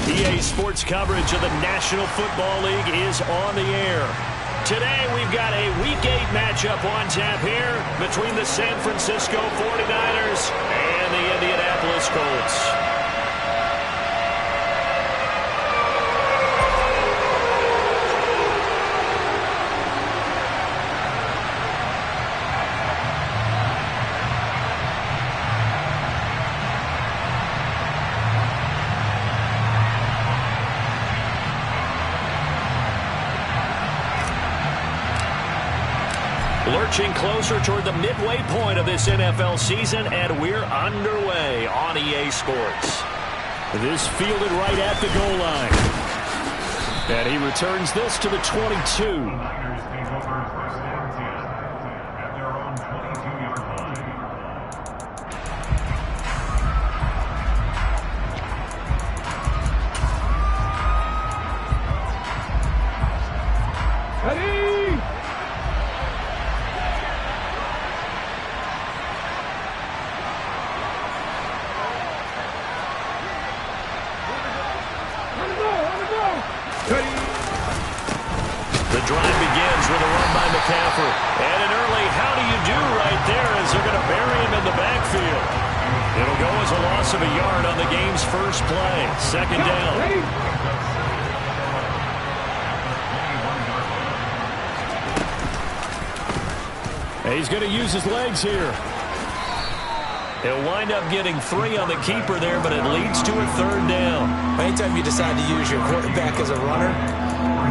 EA Sports coverage of the National Football League is on the air. Today we've got a Week 8 matchup on tap here between the San Francisco 49ers and the Indianapolis Colts. Lurching closer toward the midway point of this NFL season, and we're underway on EA Sports. This fielded right at the goal line. And he returns this to the 22. The drive begins with a run by McCaffrey. And an early how do you do right there as they're going to bury him in the backfield. It'll go as a loss of a yard on the game's first play. Second down. He's going to use his legs here. He'll wind up getting 3 on the keeper there, but it leads to a third down. Anytime you decide to use your quarterback as a runner,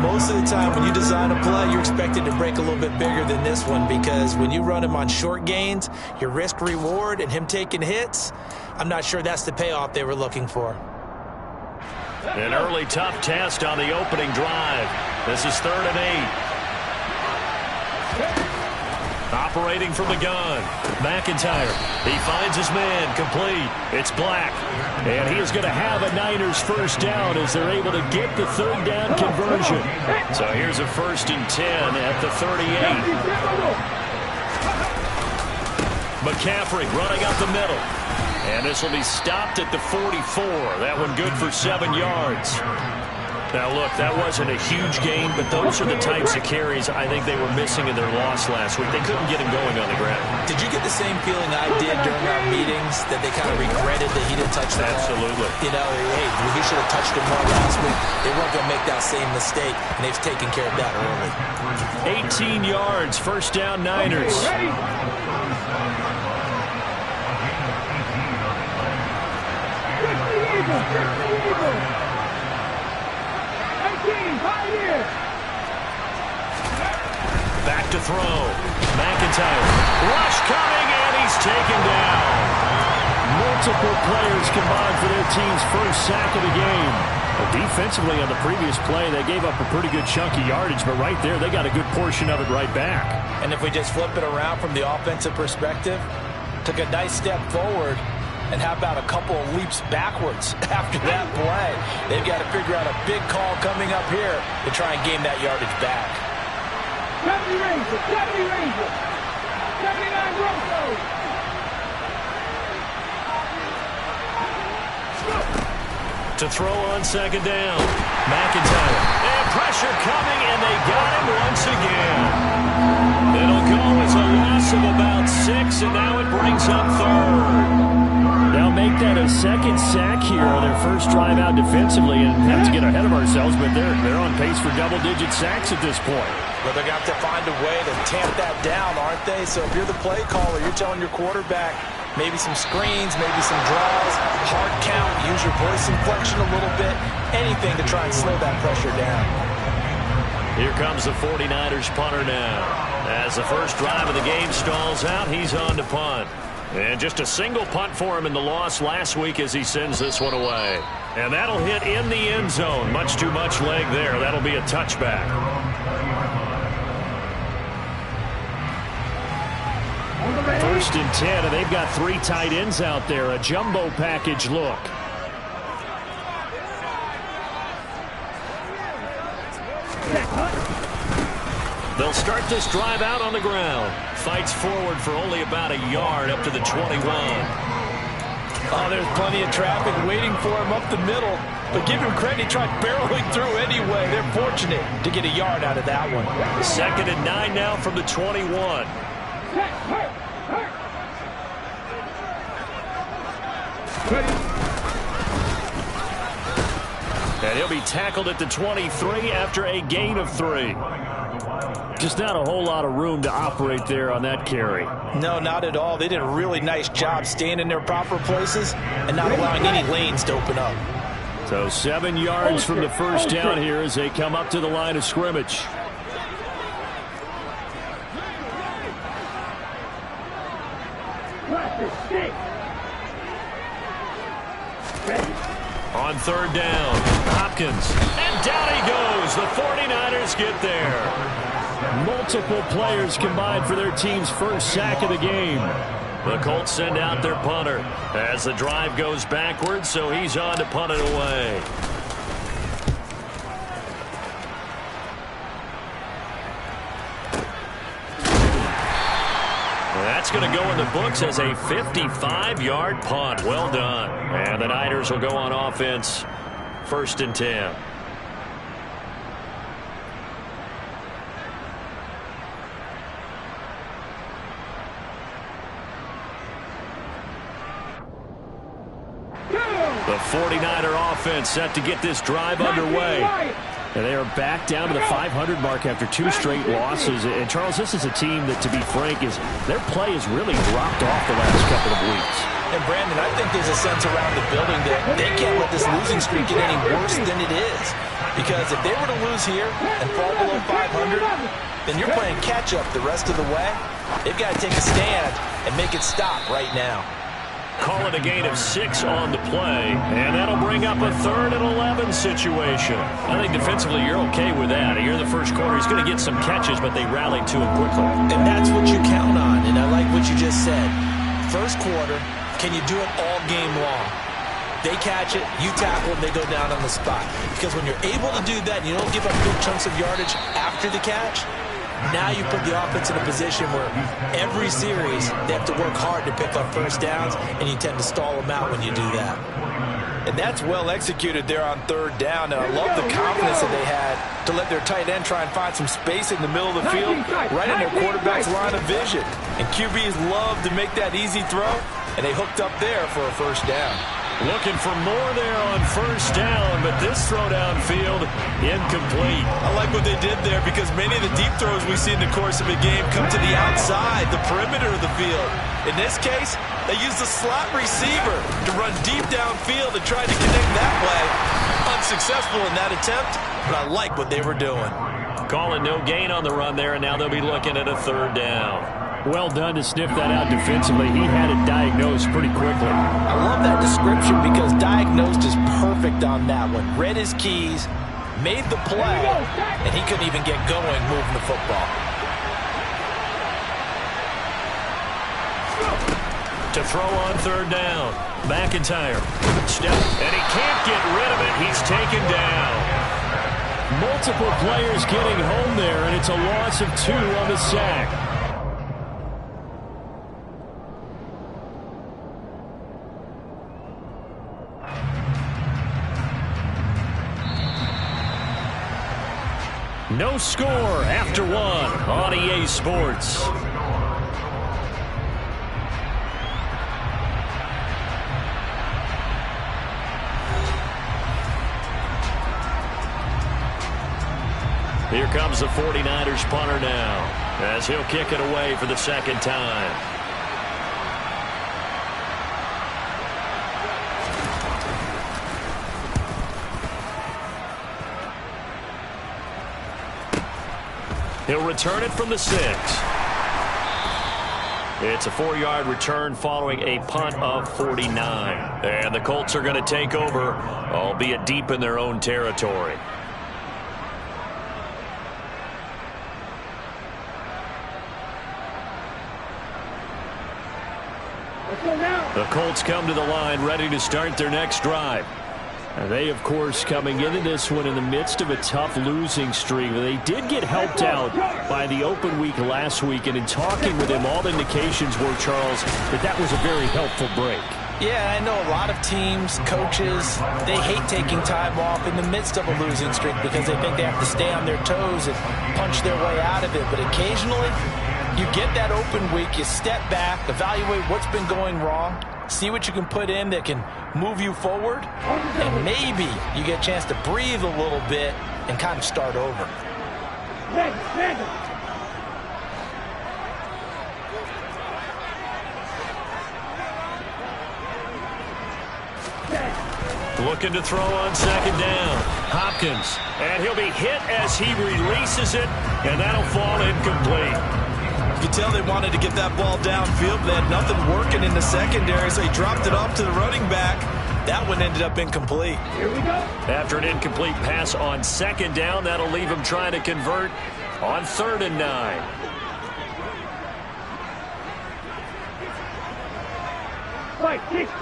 most of the time when you design a play, you're expected to break a little bit bigger than this one, because when you run him on short gains, your risk-reward and him taking hits, I'm not sure that's the payoff they were looking for. An early tough test on the opening drive. This is 3rd and 8. Operating from the gun, McIntyre. He finds his man, complete. It's Black. And he is going to have a Niners first down as they're able to get the third down conversion. So here's a 1st and 10 at the 38. McCaffrey running up the middle. And this will be stopped at the 44. That one good for 7 yards. Now, look, that wasn't a huge gain, but those are the types of carries I think they were missing in their loss last week. They couldn't get him going on the ground. Did you get the same feeling I did during our meetings, that they kind of regretted that he didn't touch that? Absolutely. You know, hey, he should have touched it more last week. They weren't going to make that same mistake, and they've taken care of that early. 18 yards, first down Niners. Back to throw. McIntyre. Rush coming, and he's taken down. Multiple players combined for their team's first sack of the game. Defensively on the previous play, they gave up a pretty good chunk of yardage, but right there, they got a good portion of it right back. And if we just flip it around from the offensive perspective, took a nice step forward, and how about a couple of leaps backwards after that play? They've got to figure out a big call coming up here to try and gain that yardage back. 70 Rangers, 70 Rangers, 79 Broncos. To throw on second down. McIntyre. And pressure coming, and they got him once again. It'll go as a loss of about 6, and now it brings up 3rd. They'll make that a second sack here on their first drive out defensively, and have to get ahead of ourselves, but they're on pace for double-digit sacks at this point. Well, they're going to have to find a way to tamp that down, aren't they? So if you're the play caller, you're telling your quarterback maybe some screens, maybe some draws, hard count, use your voice inflection a little bit, anything to try and slow that pressure down. Here comes the 49ers punter now. As the first drive of the game stalls out, he's on to punt. And just a single punt for him in the loss last week as he sends this one away. And that'll hit in the end zone. Much too much leg there. That'll be a touchback. First and 10, and they've got 3 tight ends out there. A jumbo package look. They'll start this drive out on the ground. Fights forward for only about a yard up to the 21. Oh, there's plenty of traffic waiting for him up the middle. But give him credit, he tried barreling through anyway. They're fortunate to get a yard out of that one. 2nd and 9 now from the 21. And he'll be tackled at the 23 after a gain of 3. Just not a whole lot of room to operate there on that carry. No, not at all. They did a really nice job staying in their proper places and not allowing any lanes to open up. So 7 yards from the first down here as they come up to the line of scrimmage. On 3rd down, Hopkins. And down he goes. The 49ers get there. Multiple players combined for their team's first sack of the game. The Colts send out their punter as the drive goes backwards, so he's on to punt it away. That's going to go in the books as a 55-yard punt. Well done. And the Niners will go on offense. 1st and 10. The 49er offense set to get this drive underway. And they are back down to the 500 mark after 2 straight losses. And, Charles, this is a team that, to be frank, their play has really dropped off the last couple of weeks. And, Brandon, I think there's a sense around the building that they can't let this losing streak get any worse than it is. Because if they were to lose here and fall below 500, then you're playing catch-up the rest of the way. They've got to take a stand and make it stop right now. Call it a gain of 6 on the play, and that'll bring up a 3rd and 11 situation. I think defensively you're okay with that. Here in the first quarter, he's going to get some catches, but they rallied to him quickly. And that's what you count on, and I like what you just said. First quarter, can you do it all game long? They catch it, you tackle, and they go down on the spot. Because when you're able to do that and you don't give up big chunks of yardage after the catch, now you put the offense in a position where every series they have to work hard to pick up first downs, and you tend to stall them out when you do that. And that's well executed there on 3rd down, and I love the confidence that they had to let their tight end try and find some space in the middle of the field, right in their quarterback's line of vision. And QBs love to make that easy throw, and they hooked up there for a first down. Looking for more there on 1st down, but this throw downfield incomplete. I like what they did there because many of the deep throws we see in the course of a game come to the outside, the perimeter of the field. In this case, they used the slot receiver to run deep downfield and tried to connect that way. Unsuccessful in that attempt, but I like what they were doing. Calling no gain on the run there, and now they'll be looking at a 3rd down. Well done to sniff that out defensively. He had it diagnosed pretty quickly. I love that description because diagnosed is perfect on that one. Read his keys, made the play, and he couldn't even get going moving the football. To throw on 3rd down. McIntyre. Step, and he can't get rid of it. He's taken down. Multiple players getting home there, and it's a loss of 2 on the sack. No score after 1 on EA Sports. Here comes the 49ers punter now as he'll kick it away for the 2nd time. He'll return it from the 6. It's a 4-yard return following a punt of 49. And the Colts are going to take over, albeit deep in their own territory. The Colts come to the line ready to start their next drive. And they, of course, coming into this one in the midst of a tough losing streak. They did get helped out by the open week last week, and in talking with him, all indications were, Charles, that was a very helpful break. Yeah, I know a lot of teams, coaches, they hate taking time off in the midst of a losing streak because they think they have to stay on their toes and punch their way out of it. But occasionally, you get that open week, you step back, evaluate what's been going wrong, see what you can put in that can move you forward, and maybe you get a chance to breathe a little bit and kind of start over. Looking to throw on second down. Hopkins. And he'll be hit as he releases it, and that'll fall incomplete. You can tell they wanted to get that ball downfield, but they had nothing working in the secondary, so he dropped it off to the running back. That one ended up incomplete. Here we go. After an incomplete pass on second down, that'll leave him trying to convert on 3rd and 9. Fight, 60.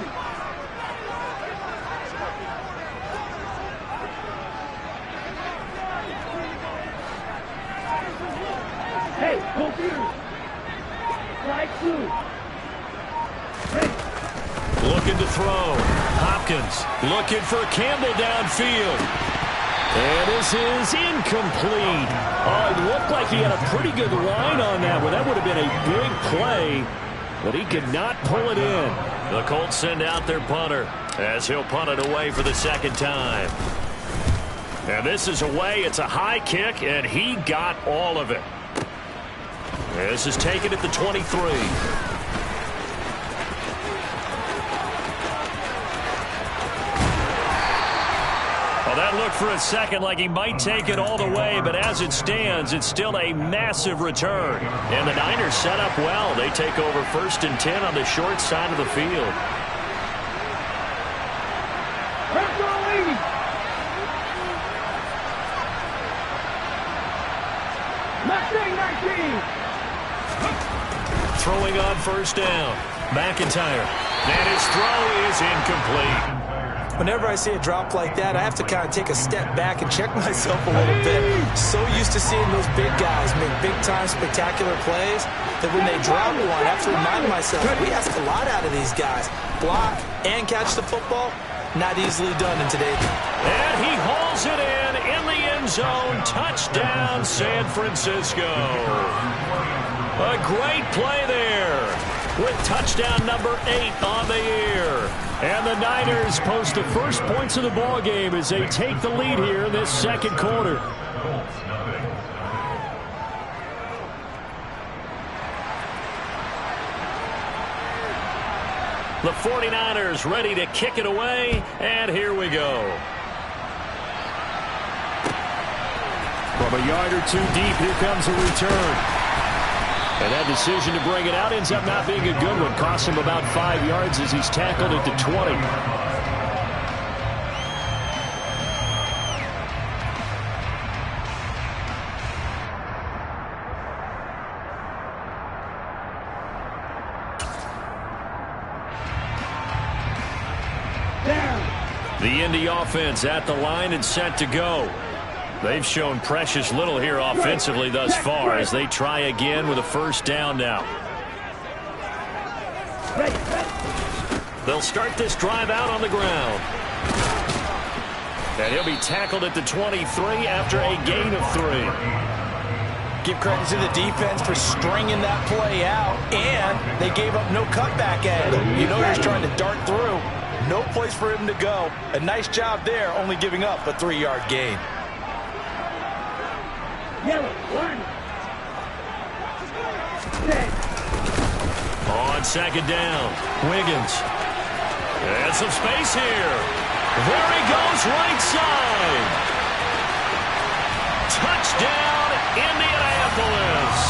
Hey, go through. Strike 2. Looking to throw. Hopkins looking for Campbell downfield. And this is incomplete. Oh, it looked like he had a pretty good line on that one. That would have been a big play, but he could not pull it in. The Colts send out their punter as he'll punt it away for the second time. And this is away. It's a high kick, and he got all of it. This is taken at the 23. Well, that looked for a second like he might take it all the way, but as it stands, it's still a massive return. And the Niners set up well. They take over 1st and 10 on the short side of the field. Throwing on 1st down. McIntyre. And his throw is incomplete. Whenever I see a drop like that, I have to kind of take a step back and check myself a little bit. So used to seeing those big guys make big-time spectacular plays that when they drop one, I have to remind myself, we ask a lot out of these guys. Block and catch the football, not easily done in today's. And he hauls it in the end zone. Touchdown, San Francisco. A great play there with touchdown number 8 on the year. And the Niners post the first points of the ball game as they take the lead here in this second quarter. The 49ers ready to kick it away, and here we go. From a yard or 2 deep, here comes a return. And that decision to bring it out ends up not being a good one. Costs him about 5 yards as he's tackled at the 20. The Indy offense at the line and set to go. They've shown precious little here offensively thus far as they try again with a 1st down now. They'll start this drive out on the ground. And he'll be tackled at the 23 after a gain of 3. Give credit to the defense for stringing that play out, and they gave up no cutback at him. You know he's trying to dart through. No place for him to go. A nice job there, only giving up a 3-yard gain. On second down, Wiggins. And some space here. There he goes, right side. Touchdown, Indianapolis.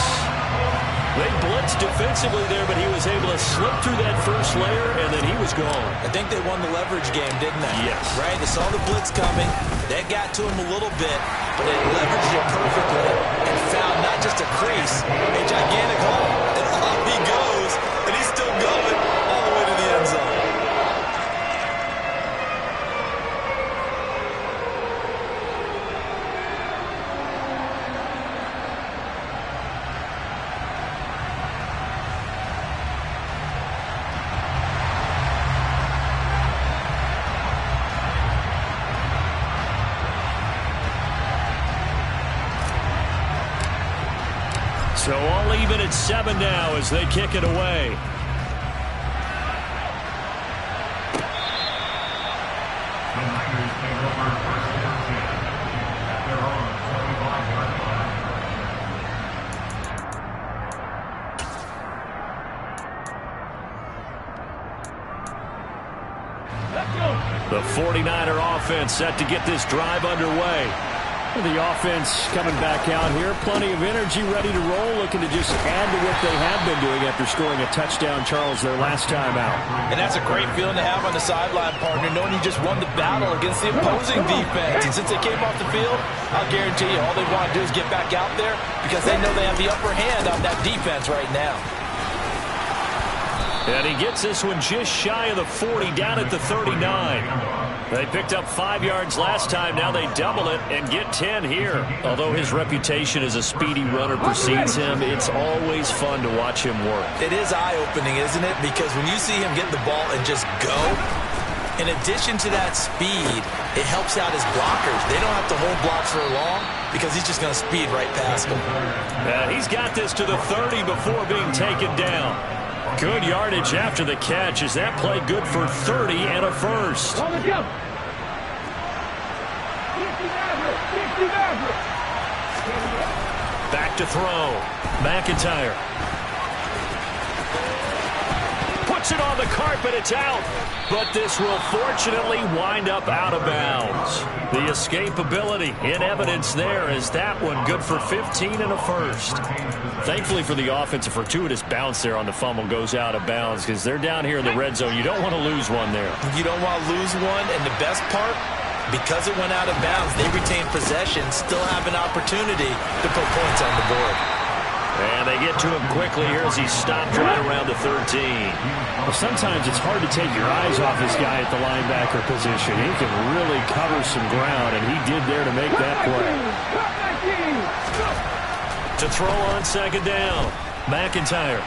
They blitzed defensively there, but he was able to slip through that first layer, and then he was gone. I think they won the leverage game, didn't they? Yes. Right? They saw the blitz coming. That got to him a little bit, but they leveraged it perfectly and found not just a crease, a gigantic hole. And off he goes, and he's still going all the way to the end zone. So all even at 7 now as they kick it away. The 49er offense set to get this drive underway. The offense coming back out here. Plenty of energy, ready to roll, looking to just add to what they have been doing after scoring a touchdown, Charles, their last time out. And that's a great feeling to have on the sideline, partner, knowing you just won the battle against the opposing defense. And since they came off the field, I'll guarantee you all they want to do is get back out there because they know they have the upper hand on that defense right now. And he gets this one just shy of the 40, down at the 39. They picked up 5 yards last time. Now they double it and get 10 here. Although his reputation as a speedy runner precedes him, it's always fun to watch him work. It is eye-opening, isn't it? Because when you see him get the ball and just go, in addition to that speed, it helps out his blockers. They don't have to hold blocks for long because he's just going to speed right past them. He's got this to the 30 before being taken down. Good yardage after the catch. Is that play good for 30 and a first? Back to throw. McIntyre. Puts it on the carpet. It's out. But this will fortunately wind up out of bounds. The escapability in evidence there is that one good for 15 and a first. Thankfully for the offense, a fortuitous bounce there on the fumble goes out of bounds because they're down here in the red zone. You don't want to lose one there. You don't want to lose one, and the best part, because it went out of bounds, they retain possession, still have an opportunity to put points on the board. And they get to him quickly here as he stopped right around the 13. Well, sometimes it's hard to take your eyes off this guy at the linebacker position. He can really cover some ground, and he did there to make that play. To throw on second down, McIntyre.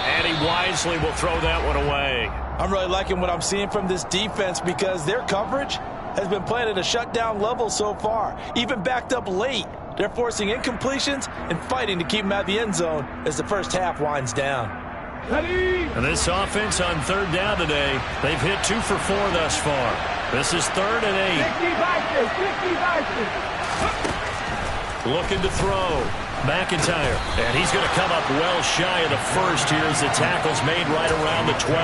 And he wisely will throw that one away. I'm really liking what I'm seeing from this defense because their coverage has been playing at a shutdown level so far, even backed up late. They're forcing incompletions and fighting to keep them out of the end zone as the first half winds down. And this offense on third down today, they've hit 2 for 4 thus far. This is 3rd and 8. Looking to throw. McIntyre. And he's going to come up well shy of the first here as the tackle's made right around the 12.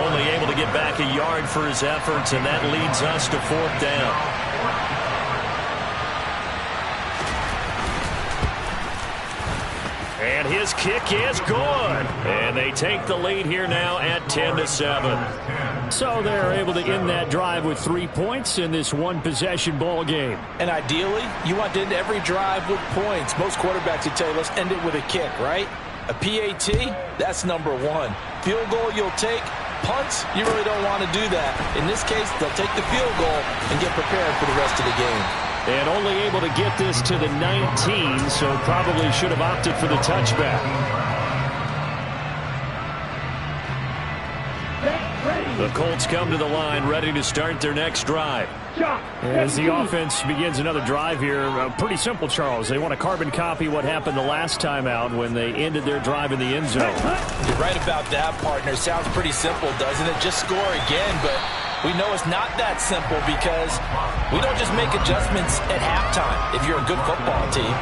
Only able to get back a yard for his efforts, and that leads us to 4th down. And his kick is good. And they take the lead here now at 10-7. So they're able to end that drive with 3 points in this one-possession ball game. And ideally, you want to end every drive with points. Most quarterbacks would tell you, let's end it with a kick, right? A PAT, that's number 1. Field goal you'll take. Punts, you really don't want to do that. In this case, they'll take the field goal and get prepared for the rest of the game. And only able to get this to the 19, so probably should have opted for the touchback. The Colts come to the line ready to start their next drive. As the offense begins another drive here, pretty simple, Charles. They want to carbon copy what happened the last time out when they ended their drive in the end zone. You're right about that, partner. Sounds pretty simple, doesn't it? Just score again, but we know it's not that simple because we don't just make adjustments at halftime if you're a good football team.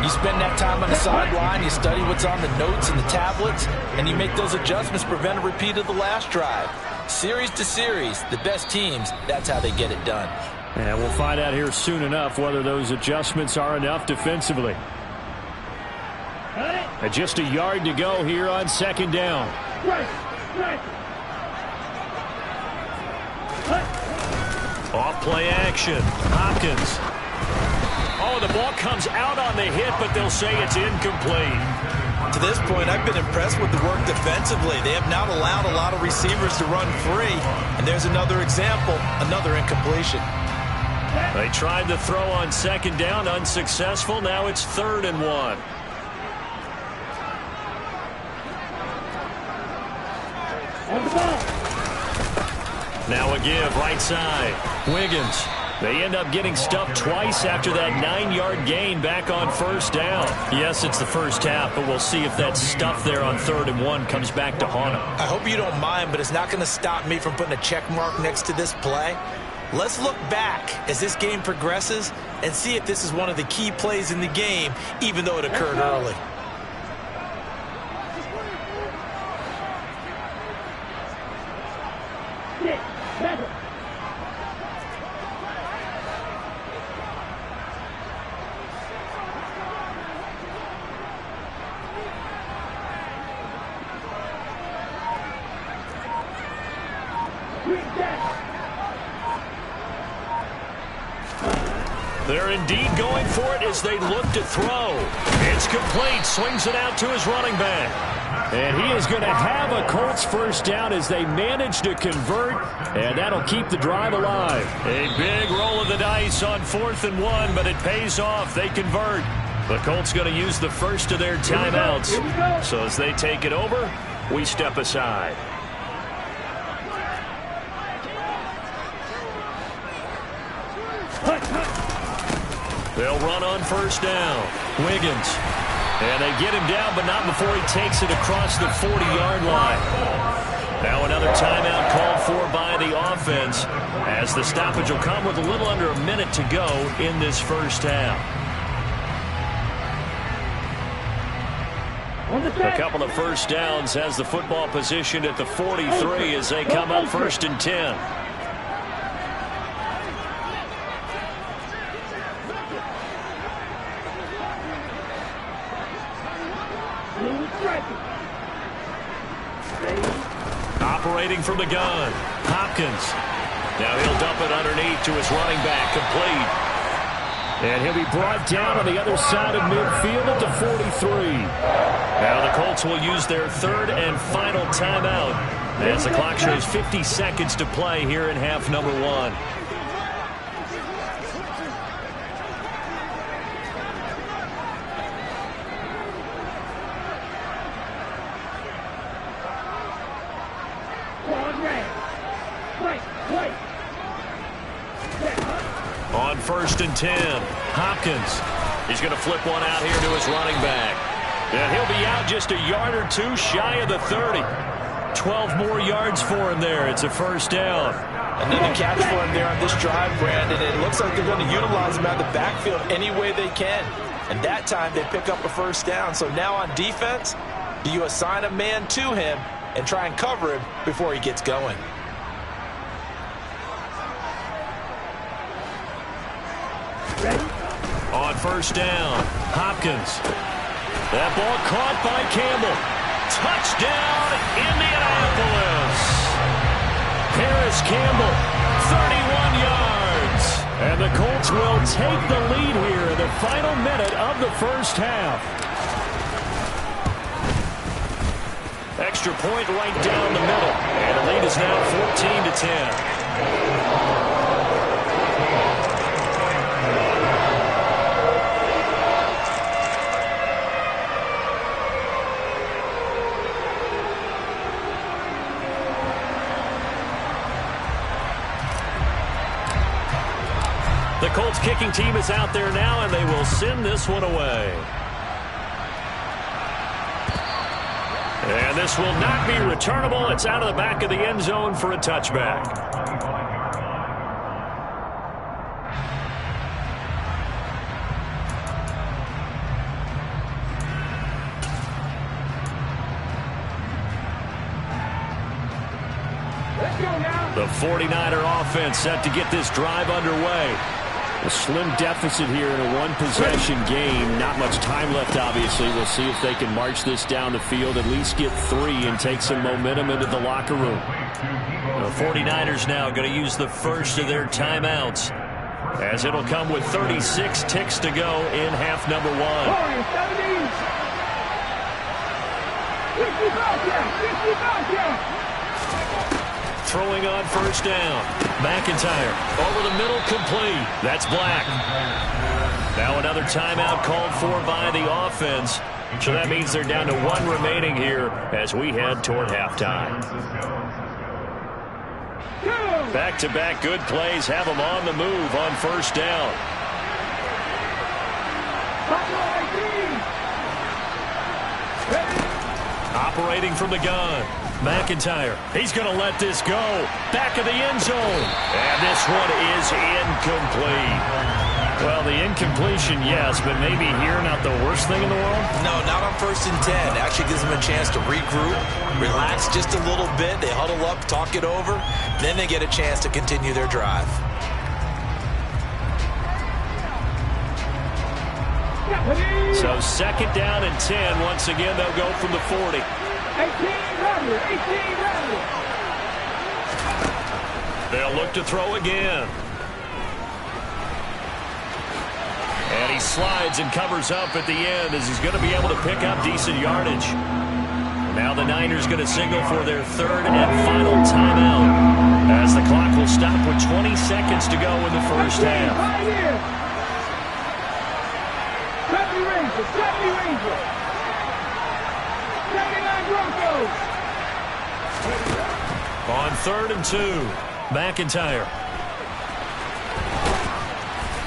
You spend that time on the sideline, you study what's on the notes and the tablets, and you make those adjustments, prevent a repeat of the last drive. Series to series, the best teams, that's how they get it done. And we'll find out here soon enough whether those adjustments are enough defensively. And just a yard to go here on second down. Off play action. Hopkins. Oh, the ball comes out on the hit, but they'll say it's incomplete. To this point, I've been impressed with the work defensively. They have not allowed a lot of receivers to run free. And there's another example, another incompletion. They tried to throw on second down, unsuccessful. Now it's 3rd and 1. Now a give, right side. Wiggins They end up getting stuffed twice after that 9-yard gain back on first down. Yes, it's the first half, but we'll see if that stuff there on 3rd and 1 comes back to haunt them. I hope you don't mind, but it's not going to stop me from putting a check mark next to this play. Let's look back as this game progresses and see if this is one of the key plays in the game, even though it occurred early. They're indeed going for it as they look to throw. It's complete. Swings it out to his running back. And he is going to have a Colts first down as they manage to convert, and that'll keep the drive alive. A big roll of the dice on 4th and 1, but it pays off. They convert. The Colts going to use the first of their timeouts. So as they take it over, we step aside. They'll run on first down. Wiggins. And they get him down, but not before he takes it across the 40-yard line. Now another timeout called for by the offense, as the stoppage will come with a little under a minute to go in this first half. A couple of first downs has the football positioned at the 43 as they come up 1st and 10. Operating from the gun, Hopkins. Now he'll dump it underneath to his running back, complete. And he'll be brought down on the other side of midfield at the 43. Now the Colts will use their 3rd and final timeout as the clock shows 50 seconds to play here in half number 1. On 1st and 10, Hopkins. He's going to flip one out here to his running back. And he'll be out just a yard or two shy of the 30. 12 more yards for him there. It's a first down. Another catch for him there on this drive, Brandon. It looks like they're going to utilize him out of the backfield any way they can. And that time they pick up a first down. So now on defense, do you assign a man to him and try and cover him before he gets going? On first down, Hopkins. That ball caught by Campbell. Touchdown, Indianapolis. Harris Campbell, 31 yards. And the Colts will take the lead here in the final minute of the first half. Extra point right down the middle. And the lead is now 14-10. The Colts kicking team is out there now, and they will send this one away. And this will not be returnable. It's out of the back of the end zone for a touchback. The 49er offense set to get this drive underway. A slim deficit here in a one-possession game. Not much time left, obviously. We'll see if they can march this down the field, at least get 3 and take some momentum into the locker room. The 49ers now going to use the first of their timeouts, as it'll come with 36 ticks to go in half number 1. Throwing on first down. McIntyre over the middle, complete. That's Black. Now another timeout called for by the offense. So that means they're down to 1 remaining here as we head toward halftime. Back-to-back good plays have them on the move on first down. Operating from the gun. McIntyre. He's going to let this go. Back of the end zone. And this one is incomplete. Well, the incompletion, yes, but maybe here not the worst thing in the world? No, not on 1st and 10. Actually gives them a chance to regroup, relax just a little bit. They huddle up, talk it over. Then they get a chance to continue their drive. So 2nd down and 10. Once again, they'll go from the 40. 18 rounder. They'll look to throw again. And he slides and covers up at the end as he's going to be able to pick up decent yardage. Now the Niners going to signal for their 3rd and final timeout as the clock will stop with 20 seconds to go in the first half. On 3rd and 2, McIntyre.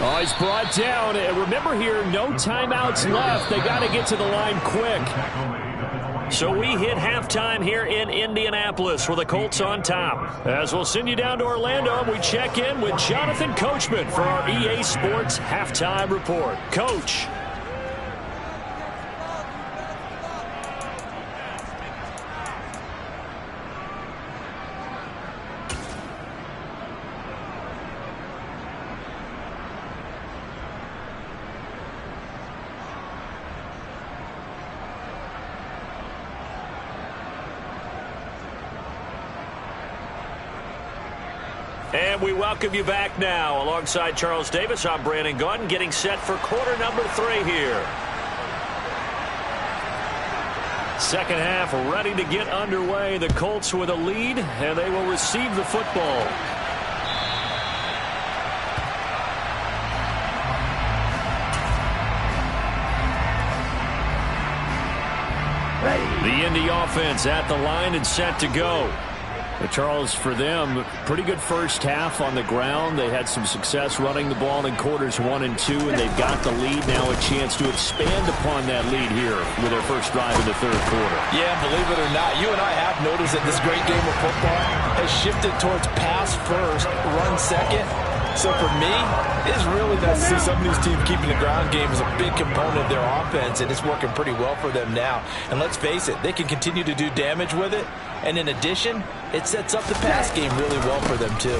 Oh, he's brought down. Remember here, no timeouts left. They got to get to the line quick. So we hit halftime here in Indianapolis with the Colts on top. As we'll send you down to Orlando, we check in with Jonathan Coachman for our EA Sports Halftime Report. Coach. And we welcome you back now. Alongside Charles Davis, I'm Brandon Gaudin, getting set for quarter number 3 here. Second half ready to get underway. The Colts with a lead, and they will receive the football. The Indy offense at the line and set to go. But Charles, for them, pretty good first half on the ground. They had some success running the ball in quarters 1 and 2, and they've got the lead now, a chance to expand upon that lead here with their first drive in the 3rd quarter. Yeah, believe it or not, you and I have noticed that this great game of football has shifted towards pass first, run second. So for me, it's really nice to see some of these teams keeping the ground game as a big component of their offense, and it's working pretty well for them now. And let's face it, they can continue to do damage with it. And in addition, it sets up the pass game really well for them, too.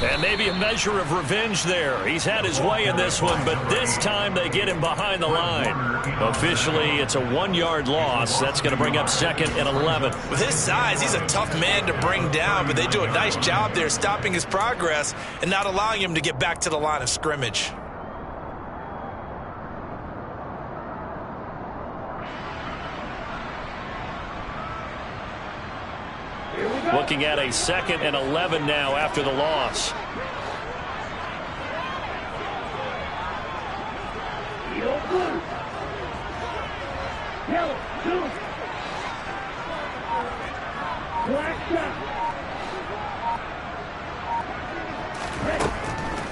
And maybe a measure of revenge there. He's had his way in this one, but this time they get him behind the line. Officially, it's a 1-yard loss. That's going to bring up 2nd and 11. With his size, he's a tough man to bring down, but they do a nice job there stopping his progress and not allowing him to get back to the line of scrimmage. Looking at a 2nd and 11 now after the loss.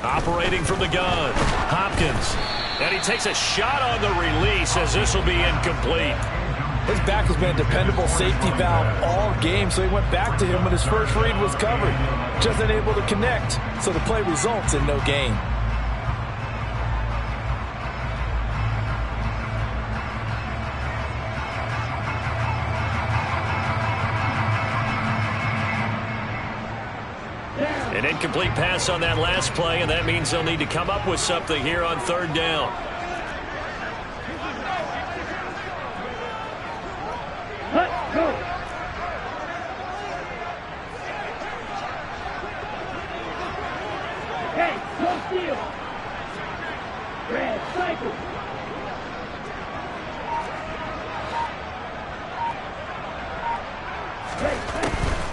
Operating from the gun, Hopkins. And he takes a shot on the release as this will be incomplete. His back has been a dependable safety valve all game, so he went back to him when his first read was covered. Just unable to connect, so the play results in no gain. An incomplete pass on that last play, and that means they'll need to come up with something here on 3rd down.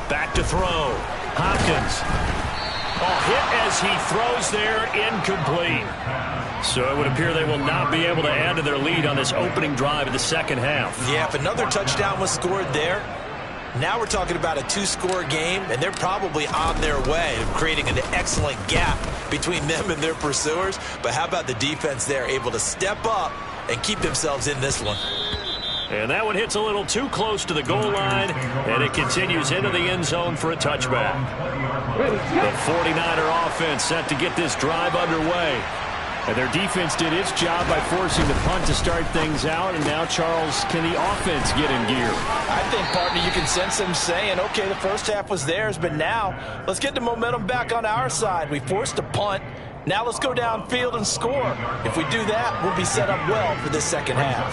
Back to throw. Hopkins. Hit as he throws there, incomplete. So it would appear they will not be able to add to their lead on this opening drive of the 2nd half. Yeah, if another touchdown was scored there, Now we're talking about a 2-score game, and they're probably on their way to creating an excellent gap between them and their pursuers. But how about the defense there, able to step up and keep themselves in this one? And that one hits a little too close to the goal line, and it continues into the end zone for a touchback. The 49er offense set to get this drive underway. And their defense did its job by forcing the punt to start things out. And now, Charles, can the offense get in gear? I think, partner, you can sense them saying, okay, the first half was theirs, but now let's get the momentum back on our side. We forced a punt. Now let's go downfield and score. If we do that, we'll be set up well for this second half.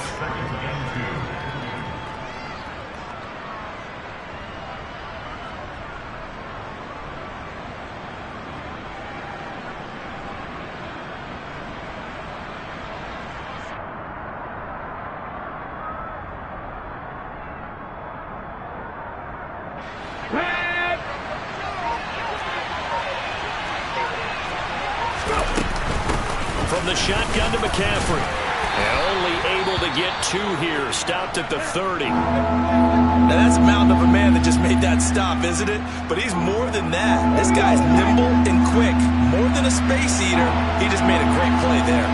From the shotgun to McCaffrey. And only able to get 2 here. Stopped at the 30. Now that's a mountain of a man that just made that stop, isn't it? But he's more than that. This guy's nimble and quick. More than a space eater. He just made a great play there.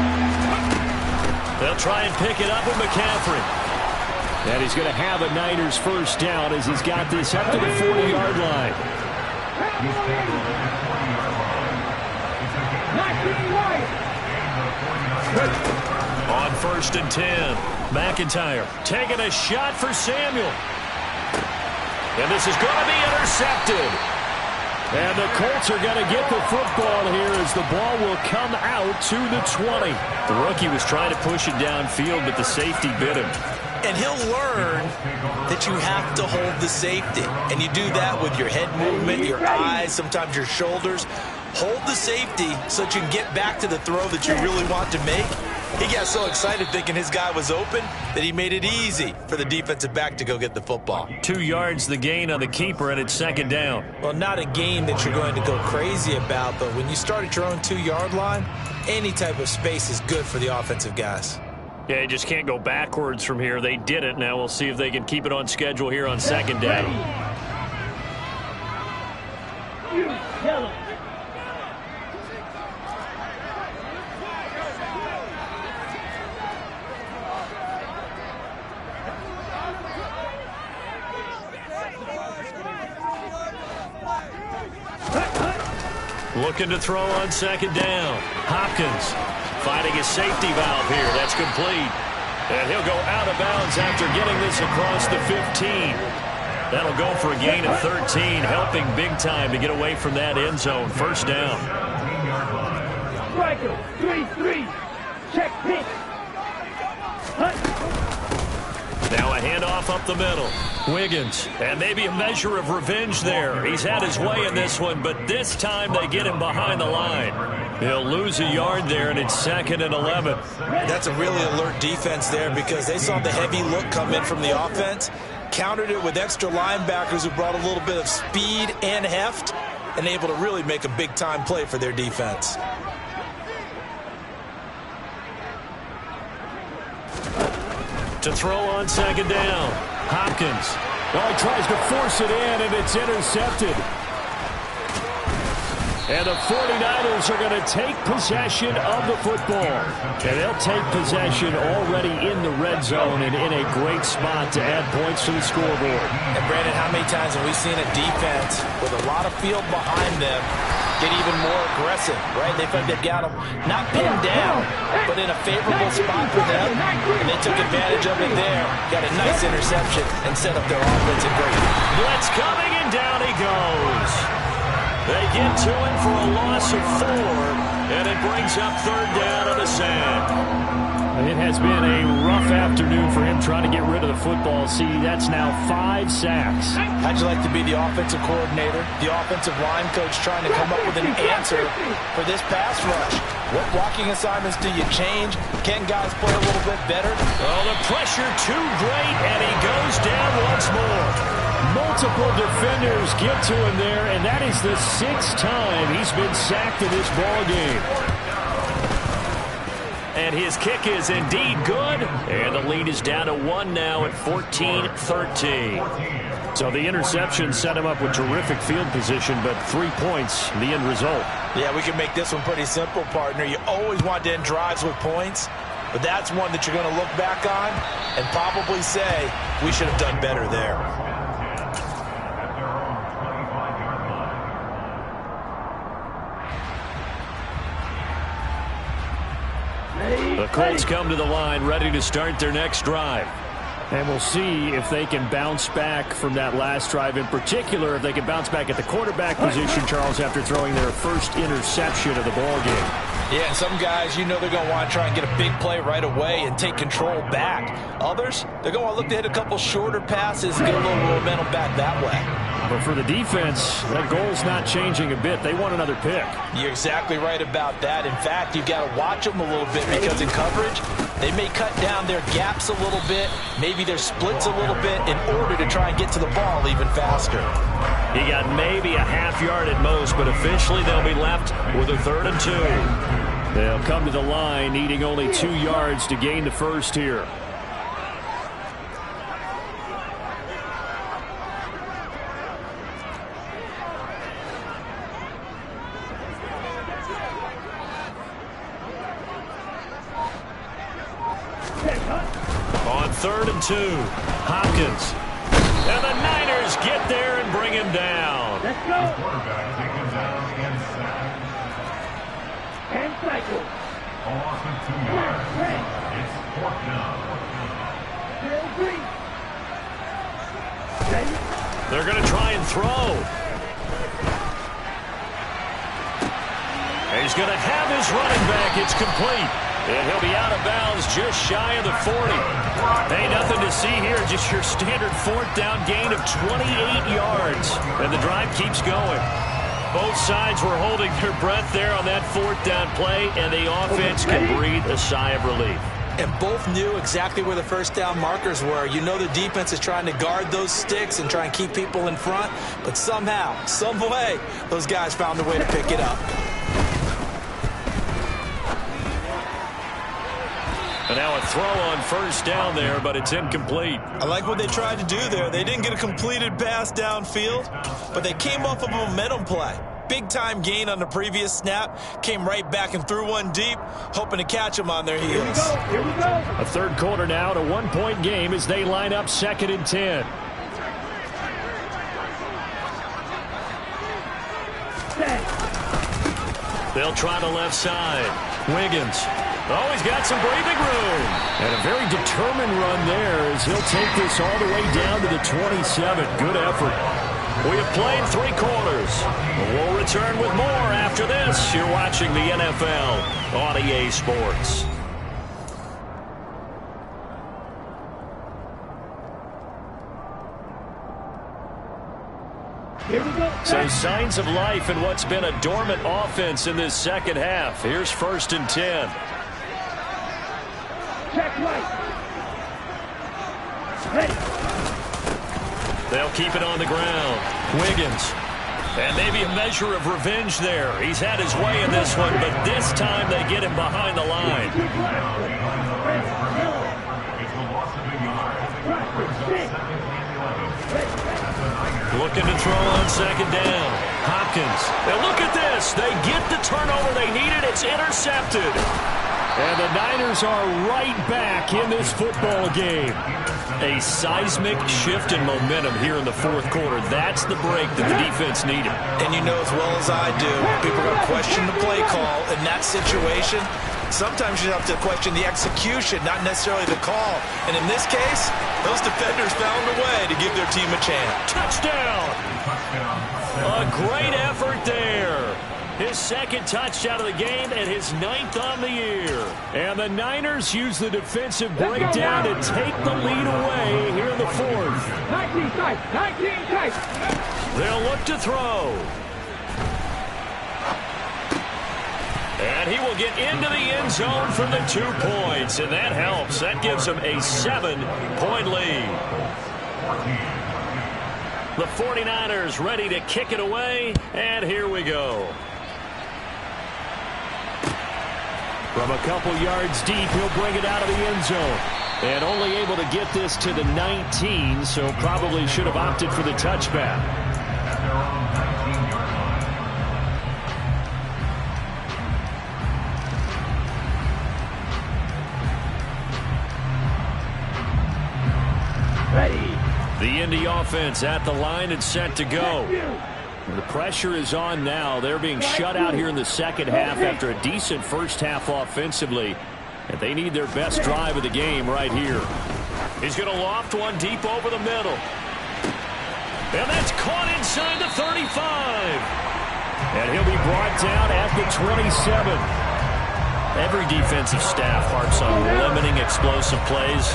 They'll try and pick it up with McCaffrey. And he's going to have a Niners first down as he's got this up to the 40-yard line. On 1st and 10, McIntyre taking a shot for Samuel. And this is going to be intercepted. And the Colts are going to get the football here as the ball will come out to the 20. The rookie was trying to push it downfield, but the safety bit him. And he'll learn that you have to hold the safety. And you do that with your head movement, your eyes, sometimes your shoulders. Hold the safety so that you can get back to the throw that you really want to make. He got so excited thinking his guy was open that he made it easy for the defensive back to go get the football. 2 yards the gain on the keeper, and it's 2nd down. Well, not a gain that you're going to go crazy about, but when you start at your own 2-yard line, any type of space is good for the offensive guys. Yeah, you just can't go backwards from here. They did it. Now we'll see if they can keep it on schedule here on 2nd down. Looking to throw on 2nd down. Hopkins finding his safety valve here. That's complete. And he'll go out of bounds after getting this across the 15. That'll go for a gain of 13, helping big time to get away from that end zone. 1st down. Striker, 3-3. Check pitch. Now a handoff up the middle. Wiggins, and maybe a measure of revenge there. He's had his way in this one, but this time they get him behind the line. He'll lose a yard there, and it's 2nd and 11. That's a really alert defense there because they saw the heavy look come in from the offense, countered it with extra linebackers who brought a little bit of speed and heft, and able to really make a big-time play for their defense. To throw on 2nd down. Hopkins. Well, he tries to force it in, and it's intercepted. And the 49ers are going to take possession of the football. And they'll take possession already in the red zone and in a great spot to add points to the scoreboard. And, Brandon, how many times have we seen a defense with a lot of field behind them get even more aggressive, right? They felt they've got them not pinned down, but in a favorable spot for them. And they took advantage of it there. Got a nice interception and set up their offensive break. Blitz coming, and down he goes. They get to him for a loss of 4, and it brings up 3rd down on the sand. It has been a rough afternoon for him trying to get rid of the football. See, that's now 5 sacks. How'd you like to be the offensive coordinator, the offensive line coach trying to come up with an answer for this pass rush? What blocking assignments do you change? Can guys play a little bit better? Oh, the pressure too great, and he goes down once more. Multiple defenders get to him there, and that is the 6th time he's been sacked in this ball game. and his kick is indeed good. And the lead is down to 1 now at 14-13. So the interception set him up with terrific field position, but 3 points, the end result. Yeah, we can make this one pretty simple, partner. You always want to end drives with points, but that's one that you're going to look back on and probably say, we should have done better there. The Colts come to the line ready to start their next drive. And we'll see if they can bounce back from that last drive. In particular, if they can bounce back at the quarterback position, Charles, after throwing their first interception of the ball game. Yeah, and some guys, you know they're going to want to try and get a big play right away and take control back. Others, they're going to want to look to hit a couple shorter passes and get a little momentum back that way. But for the defense, that goal's not changing a bit. They want another pick. You're exactly right about that. In fact, you've got to watch them a little bit because in coverage, they may cut down their gaps a little bit, maybe their splits a little bit in order to try and get to the ball even faster. He got maybe a half yard at most, but officially they'll be left with a 3rd and 2. They'll come to the line needing only 2 yards to gain the first here. On 3rd and 2, Hopkins. And the Niners get there and bring him down. Let's go. And cycle. It's 4th down. They're going to try and throw. He's going to have his running back. It's complete. And he'll be out of bounds just shy of the 40. Hey, nothing to see here. Just your standard 4th down gain of 28 yards. And the drive keeps going. Both sides were holding their breath there on that 4th down play, and the offense can breathe a sigh of relief. And both knew exactly where the first down markers were. You know the defense is trying to guard those sticks and try and keep people in front. But somehow, some way, those guys found a way to pick it up. And now a throw on 1st down there, but it's incomplete. I like what they tried to do there. They didn't get a completed pass downfield, but they came off of a momentum play. Big-time gain on the previous snap, came right back and threw one deep, hoping to catch them on their heels. Here we go. A 3rd quarter now, to 1-point game as they line up 2nd and 10. They'll try the left side. Wiggins. Oh, he's got some breathing room. And a very determined run there as he'll take this all the way down to the 27. Good effort. We have played 3 quarters. We'll return with more after this. You're watching the NFL on EA Sports. Here we go. So signs of life in what's been a dormant offense in this second half. Here's 1st and 10. Check right. Ready. They'll keep it on the ground. Wiggins. And maybe a measure of revenge there. He's had his way in this one, but this time they get him behind the line. Looking to throw on 2nd down. Hopkins. Now look at this. They get the turnover they needed. It's intercepted. And the Niners are right back in this football game. A seismic shift in momentum here in the 4th quarter. That's the break that the defense needed. And you know as well as I do, people are going to question the play call in that situation. Sometimes you have to question the execution, not necessarily the call. And in this case, those defenders found a way to give their team a chance. Touchdown! A great effort there. His 2nd touchdown of the game and his 9th on the year. And the Niners use the defensive breakdown to take the lead away here in the 4th. 19 tight. 19 tight. They'll look to throw. And he will get into the end zone from the 2 points. And that helps. That gives him a 7-point lead. The 49ers ready to kick it away. And here we go. From a couple yards deep, he'll bring it out of the end zone. And only able to get this to the 19, so probably should have opted for the touchback. The Indy offense at the line and set to go. The pressure is on now. They're being shut out here in the second half after a decent first half offensively. And they need their best drive of the game right here. He's going to loft one deep over the middle. And that's caught inside the 35. And he'll be brought down at the 27. Every defensive staff harps on limiting explosive plays.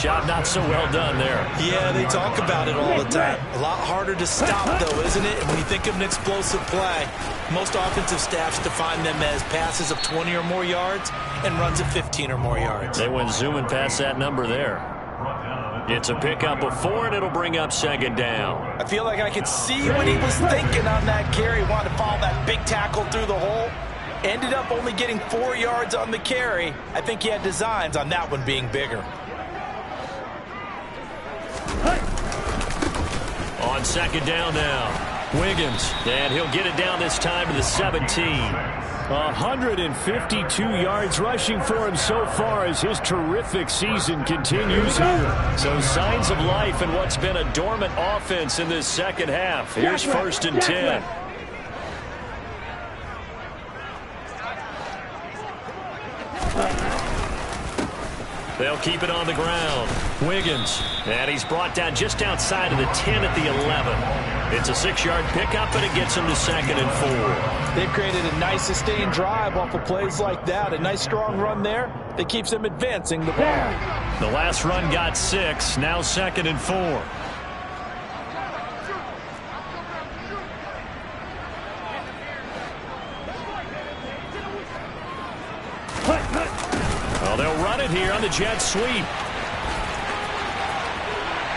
Job not so well done there. Yeah, they talk about it all the time. A lot harder to stop, though, isn't it? And when you think of an explosive play, most offensive staffs define them as passes of 20 or more yards and runs of 15 or more yards. They went zooming past that number there. It's a pickup of 4, and it'll bring up second down. I feel like I could see what he was thinking on that carry. Wanted to follow that big tackle through the hole. Ended up only getting 4 yards on the carry. I think he had designs on that one being bigger. On second down now, Wiggins. And he'll get it down this time to the 17. 152 yards rushing for him so far as his terrific season continues here. So signs of life in what's been a dormant offense in this second half. Here's first and 10. They'll keep it on the ground. Wiggins. And he's brought down just outside of the 10 at the 11. It's a 6-yard pickup, and it gets him to second and 4. They've created a nice sustained drive off of plays like that. A nice strong run there that keeps them advancing the ball. The last run got 6. Now second and 4. Well, they'll run it here on the jet sweep.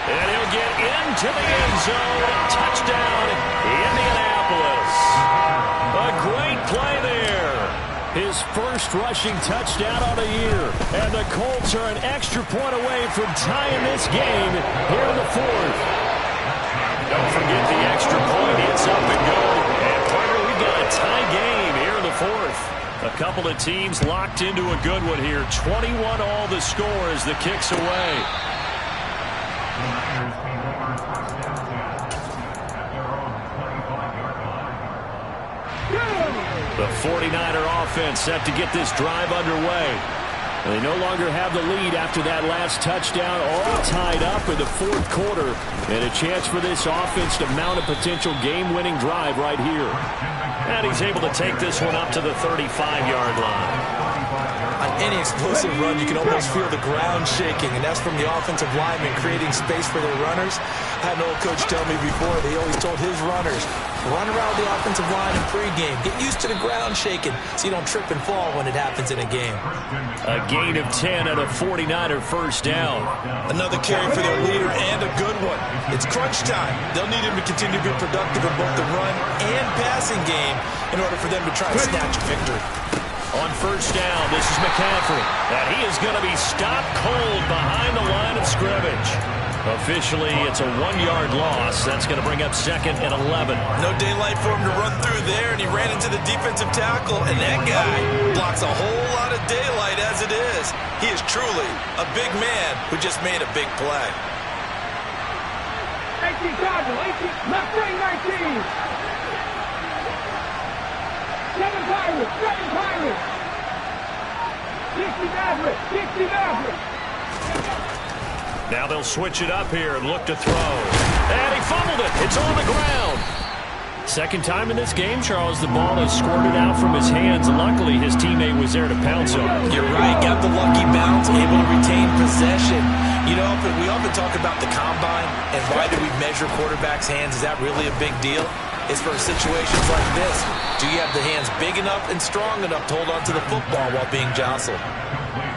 And he'll get into the end zone. Touchdown, Indianapolis. A great play there. His first rushing touchdown on the year. And the Colts are an extra point away from tying this game here in the 4th. Don't forget the extra point. It's up and going. And partner, we've got a tie game here in the 4th. A couple of teams locked into a good one here. 21 all the score as the kick's away. The 49er offense set to get this drive underway. They no longer have the lead after that last touchdown, all tied up in the 4th quarter. And a chance for this offense to mount a potential game-winning drive right here. And he's able to take this one up to the 35-yard line. On any explosive run, you can almost feel the ground shaking, and that's from the offensive linemen creating space for their runners. I had an old coach tell me before, they always told his runners, run around the offensive line in pregame. Get used to the ground shaking so you don't trip and fall when it happens in a game. A gain of 10 and a 49er first down. Another carry for their leader and a good one. It's crunch time. They'll need him to continue to be productive in both the run and passing game in order for them to try and snatch a victory. On first down, this is McCaffrey. And he is going to be stopped cold behind the line of scrimmage. Officially, it's a 1-yard loss. That's going to bring up second and 11. No daylight for him to run through there, and he ran into the defensive tackle, and that guy blocks a whole lot of daylight as it is. He is truly a big man who just made a big play. 18 Dodgers, 18, left wing 19. 7 Pirates, 7 Pirates. 60 Mavericks, 60 Mavericks. Now they'll switch it up here and look to throw. And he fumbled it. It's on the ground. Second time in this game, Charles, the ball has squirted out from his hands. Luckily, his teammate was there to pounce on it. You're right. Got the lucky bounce, able to retain possession. You know, we often talk about the combine and why do we measure quarterbacks' hands. Is that really a big deal? It's for situations like this. Do you have the hands big enough and strong enough to hold on to the football while being jostled?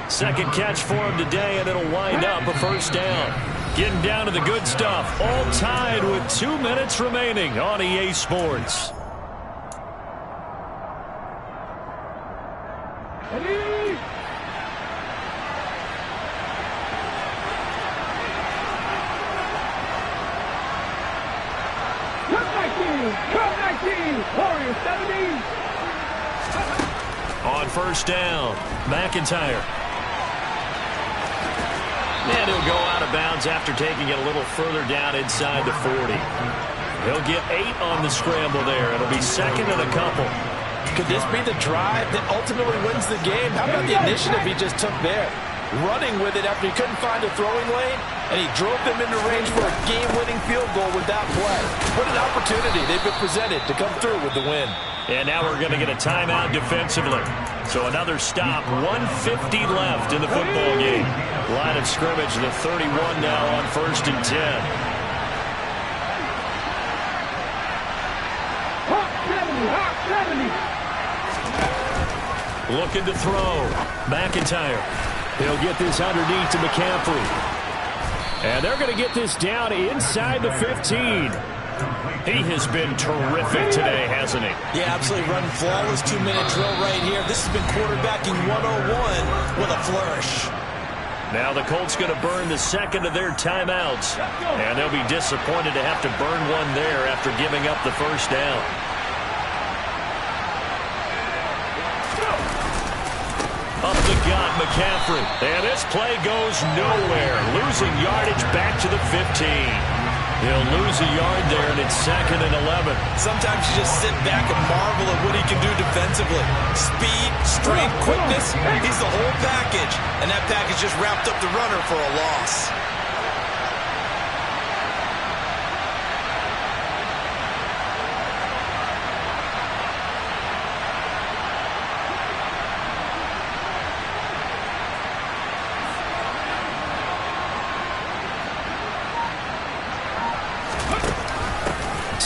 Second catch for him today, and it'll wind up a first down. Getting down to the good stuff. All tied with 2 minutes remaining on EA Sports. Ready? on first down. McIntyre. And he'll go out of bounds after taking it a little further down inside the 40. He'll get 8 on the scramble there. It'll be second and a couple. Could this be the drive that ultimately wins the game? How about the initiative he just took there? Running with it after he couldn't find a throwing lane, and he drove them into range for a game-winning field goal with that play. What an opportunity they've been presented to come through with the win. And now we're going to get a timeout defensively. So another stop, 1:50 left in the football game. Line of scrimmage, the 31 now on 1st and 10. Hawk 70, Hawk 70. Looking to throw. McIntyre. He'll get this underneath to McCaffrey. And they're going to get this down inside the 15. He has been terrific today, hasn't he? Yeah, absolutely running flawless 2-minute drill right here. This has been quarterbacking 101 with a flourish. Now the Colts going to burn the second of their timeouts. And they'll be disappointed to have to burn one there after giving up the first down. Up the gut, McCaffrey. And this play goes nowhere. Losing yardage back to the 15. He'll lose a yard there, and it's second and 11. Sometimes you just sit back and marvel at what he can do defensively. Speed, strength, quickness, he's the whole package. And that package just wrapped up the runner for a loss.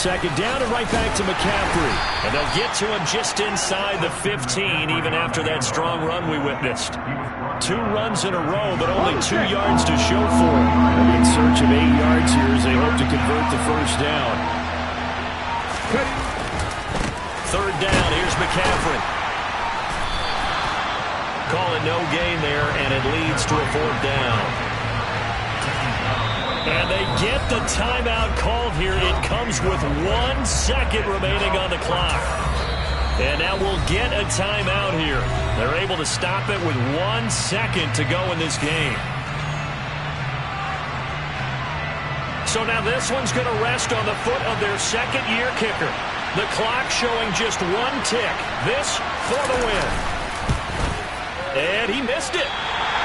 Second down and right back to McCaffrey. And they'll get to him just inside the 15, even after that strong run we witnessed. 2 runs in a row, but only 2 yards to show for it. In search of 8 yards here as they hope to convert the first down. Third down, here's McCaffrey. Calling no gain there, and it leads to a 4th down. And they get the timeout called here. It comes with 1 second remaining on the clock. And now we'll get a timeout here. They're able to stop it with 1 second to go in this game. So now this one's going to rest on the foot of their second-year kicker. The clock showing just 1 tick. This for the win. And he missed it.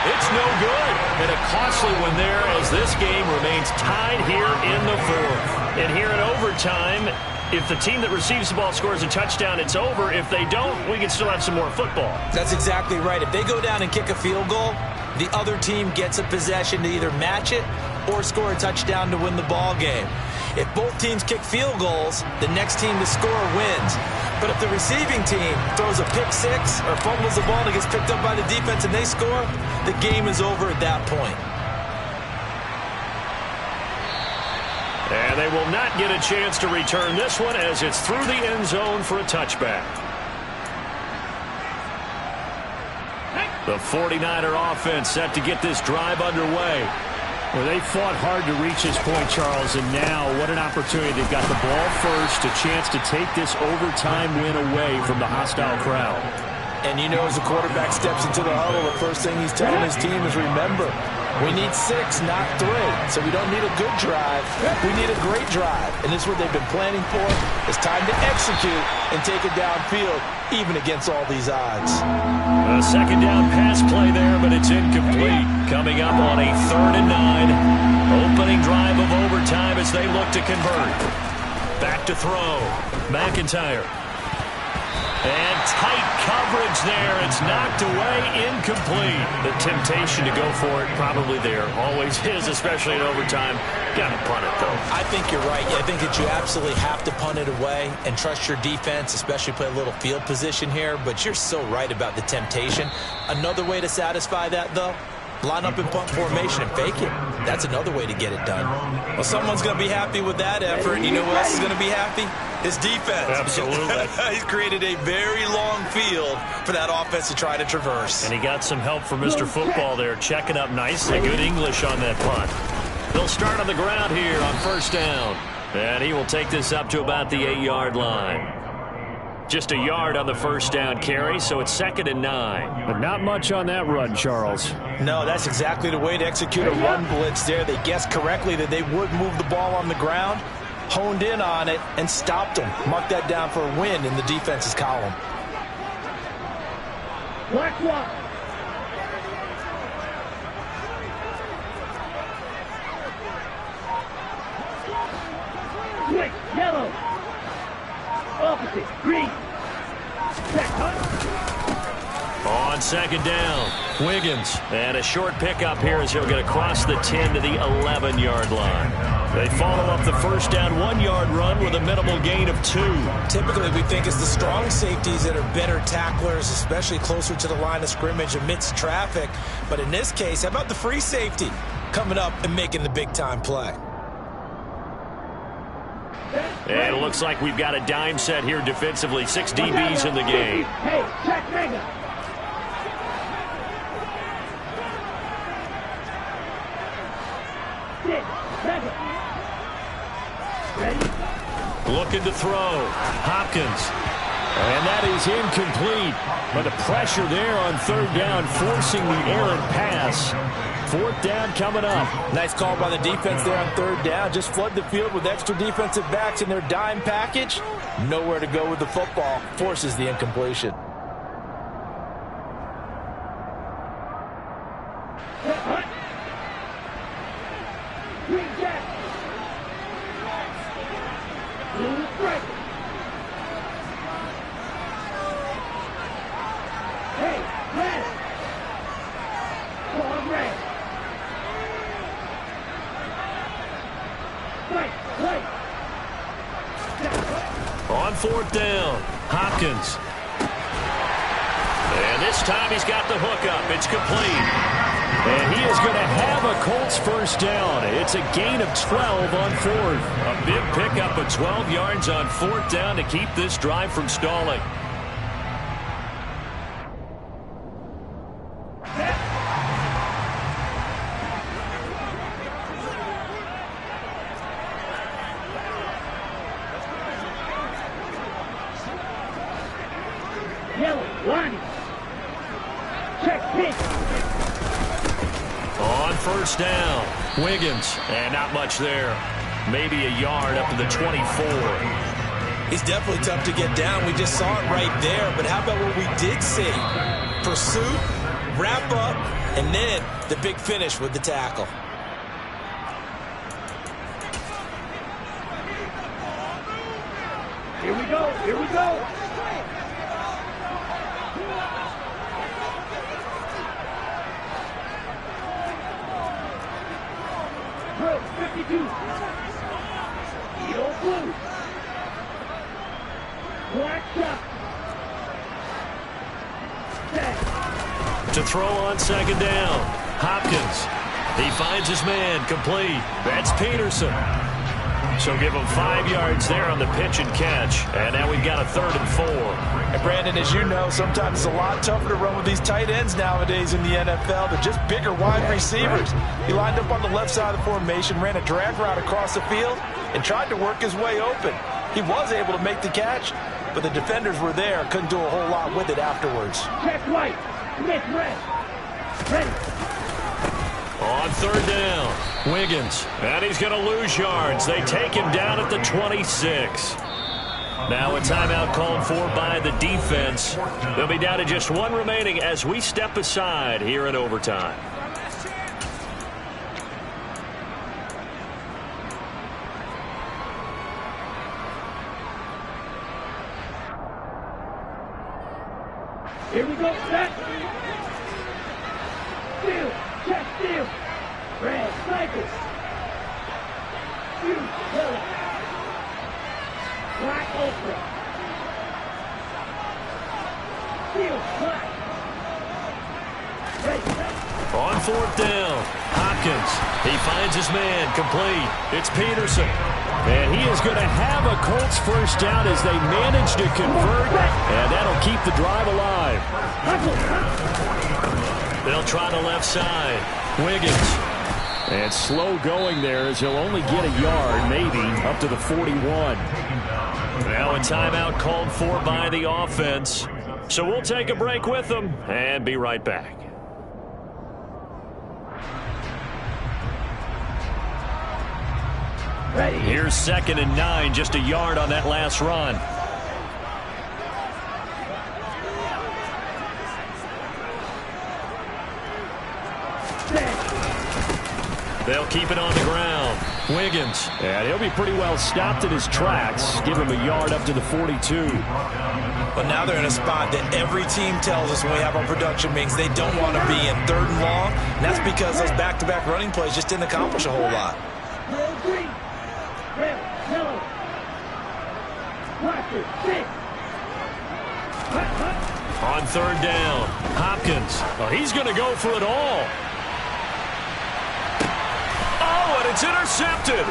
It's no good. And a costly one there as this game remains tied here in the 4th. And here in overtime, if the team that receives the ball scores a touchdown, it's over. If they don't, we can still have some more football. That's exactly right. If they go down and kick a field goal, the other team gets a possession to either match it or score a touchdown to win the ball game. If both teams kick field goals, the next team to score wins. But if the receiving team throws a pick six or fumbles the ball and it gets picked up by the defense and they score, the game is over at that point. And they will not get a chance to return this one as it's through the end zone for a touchback. The 49er offense set to get this drive underway. Well, they fought hard to reach this point, Charles, and now what an opportunity. They've got the ball first, a chance to take this overtime win away from the hostile crowd. And you know, as the quarterback steps into the huddle, the first thing he's telling his team is, remember, we need 6, not 3. So we don't need a good drive. We need a great drive. And this is what they've been planning for. It's time to execute and take it downfield, even against all these odds. A second down pass play there, but it's incomplete. Coming up on a 3rd and 9. Opening drive of overtime as they look to convert. Back to throw. McIntyre. And tight coverage there. It's knocked away, incomplete. The temptation to go for it probably there. Always is, especially in overtime. Got to punt it, though. I think you're right. I think that you absolutely have to punt it away and trust your defense, especially play a little field position here. But you're so right about the temptation. Another way to satisfy that, though, line up in punt formation and fake it. That's another way to get it done. Well, someone's going to be happy with that effort. You know who else is going to be happy? His defense. Absolutely. He's created a very long field for that offense to try to traverse. And he got some help from Mr. Football there, checking up nicely. Good English on that punt. They'll start on the ground here on 1st down. And he will take this up to about the 8-yard line. Just a yard on the first down carry, so it's 2nd and 9. But not much on that run, Charles. No, that's exactly the way to execute a run blitz there. They guessed correctly that they would move the ball on the ground, honed in on it, and stopped them. Mark that down for a win in the defense's column. Black one. Switch, yellow. Opposite, green. On 2nd down, Wiggins. And a short pickup here as he'll get across the 10 to the 11-yard line. They follow up the first down 1-yard run with a minimal gain of 2. Typically, we think it's the strong safeties that are better tacklers, especially closer to the line of scrimmage amidst traffic. But in this case, how about the free safety coming up and making the big-time play? And it looks like we've got a dime set here defensively. 6 DBs in the game. Hey, check mega. Looking to throw. Hopkins. And that is incomplete. But the pressure there on 3rd down, forcing the errant pass. 4th down coming up. Nice call by the defense there on 3rd down. Just flood the field with extra defensive backs in their dime package. Nowhere to go with the football. Forces the incompletion. Green jack. Blue strike. Hey, red. Ball red. Right. On 4th down, Hopkins. And this time he's got the hook up. It's complete. And he is going to have a Colts first down. It's a gain of 12 on 4th. A big pickup of 12 yards on 4th down to keep this drive from stalling. Yellow, line. Check pitch. On 1st down, Wiggins. And not much there. Maybe a yard up to the 24. He's definitely tough to get down. We just saw it right there. But how about what we did see? Pursuit, wrap up, and then the big finish with the tackle. Here we go. Here we go. Drill 52. Yellow blue. Black shot. Set. To throw on 2nd down, Hopkins. He finds his man, complete. That's Peterson. So give him 5 yards there on the pitch and catch. And now we've got a 3rd and 4. And Brandon, as you know, sometimes it's a lot tougher to run with these tight ends nowadays in the NFL. They're just bigger wide receivers. He lined up on the left side of the formation, ran a drag route across the field, and tried to work his way open. He was able to make the catch, but the defenders were there. Couldn't do a whole lot with it afterwards. Check white. Smith red. Ready. On 3rd down, Wiggins. And he's going to lose yards. They take him down at the 26. Now a timeout called for by the defense. They'll be down to just 1 remaining as we step aside here in overtime. Here we go. Set. Steal. Check steal. Red. Cycle. Shoot. Yellow. Black ultra. Steal. Black. Ready. On 4th down, Hopkins. He finds his man, complete. It's Peterson. And he is going to have a Colts first down as they manage to convert, and that'll keep the drive alive. They'll try the left side. Wiggins. And slow going there as he'll only get a yard, maybe, up to the 41. Now a timeout called for by the offense. So we'll take a break with them and be right back. Ready. Here's 2nd and 9, just a yard on that last run. They'll keep it on the ground. Wiggins. And he'll be pretty well stopped in his tracks. Give him a yard up to the 42. But now they're in a spot that every team tells us when we have our production meetings they don't want to be in 3rd and long. And that's because those back-to-back running plays just didn't accomplish a whole lot. Yellow green. Red, yellow. Watch it. 6. On 3rd down, Hopkins. Oh, he's going to go for it all. Oh, and it's intercepted.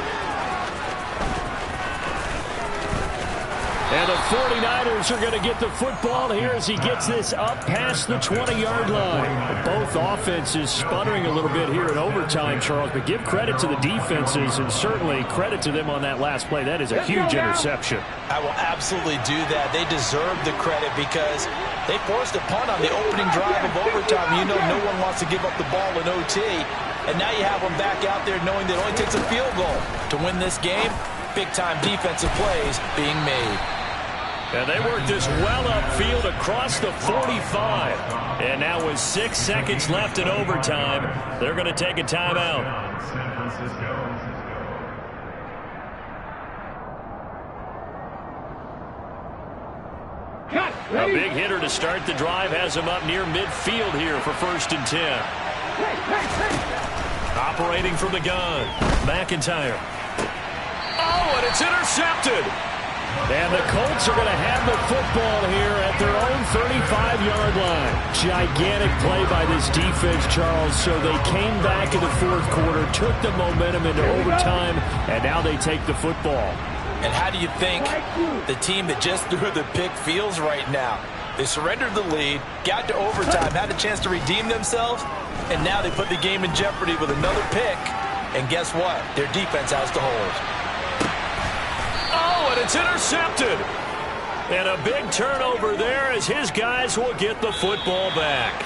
And the 49ers are going to get the football here as he gets this up past the 20-yard line. Both offenses sputtering a little bit here in overtime, Charles, but give credit to the defenses and certainly credit to them on that last play. That is a huge interception. I will absolutely do that. They deserve the credit because they forced a punt on the opening drive of overtime. You know no one wants to give up the ball in OT. And now you have them back out there knowing that it only takes a field goal to win this game. Big-time defensive plays being made. And they work this well upfield across the 45. And now with 6 seconds left in overtime, they're going to take a timeout. A big hitter to start the drive has him up near midfield here for 1st and 10. Operating from the gun, McIntyre. Oh, and it's intercepted. And the Colts are going to have the football here at their own 35-yard line. Gigantic play by this defense, Charles. So they came back in the 4th quarter, took the momentum into overtime, and now they take the football. And how do you think the team that just threw the pick feels right now? They surrendered the lead, got to overtime, had a chance to redeem themselves, and now they put the game in jeopardy with another pick. And guess what? Their defense has to hold. Oh, and it's intercepted. And a big turnover there as his guys will get the football back.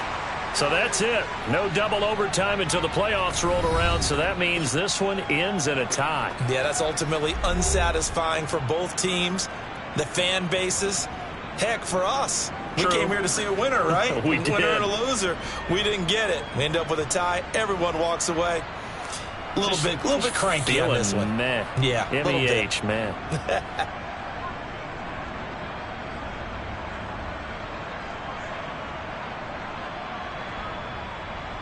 So that's it. No double overtime until the playoffs rolled around, so that means this one ends in a tie. Yeah, that's ultimately unsatisfying for both teams, the fan bases. Heck, for us. True. We came here to see a winner, right? We did. Winner and a loser. We didn't get it. We end up with a tie. Everyone walks away. A little bit cranky on this one. Man. Yeah, MEH, man.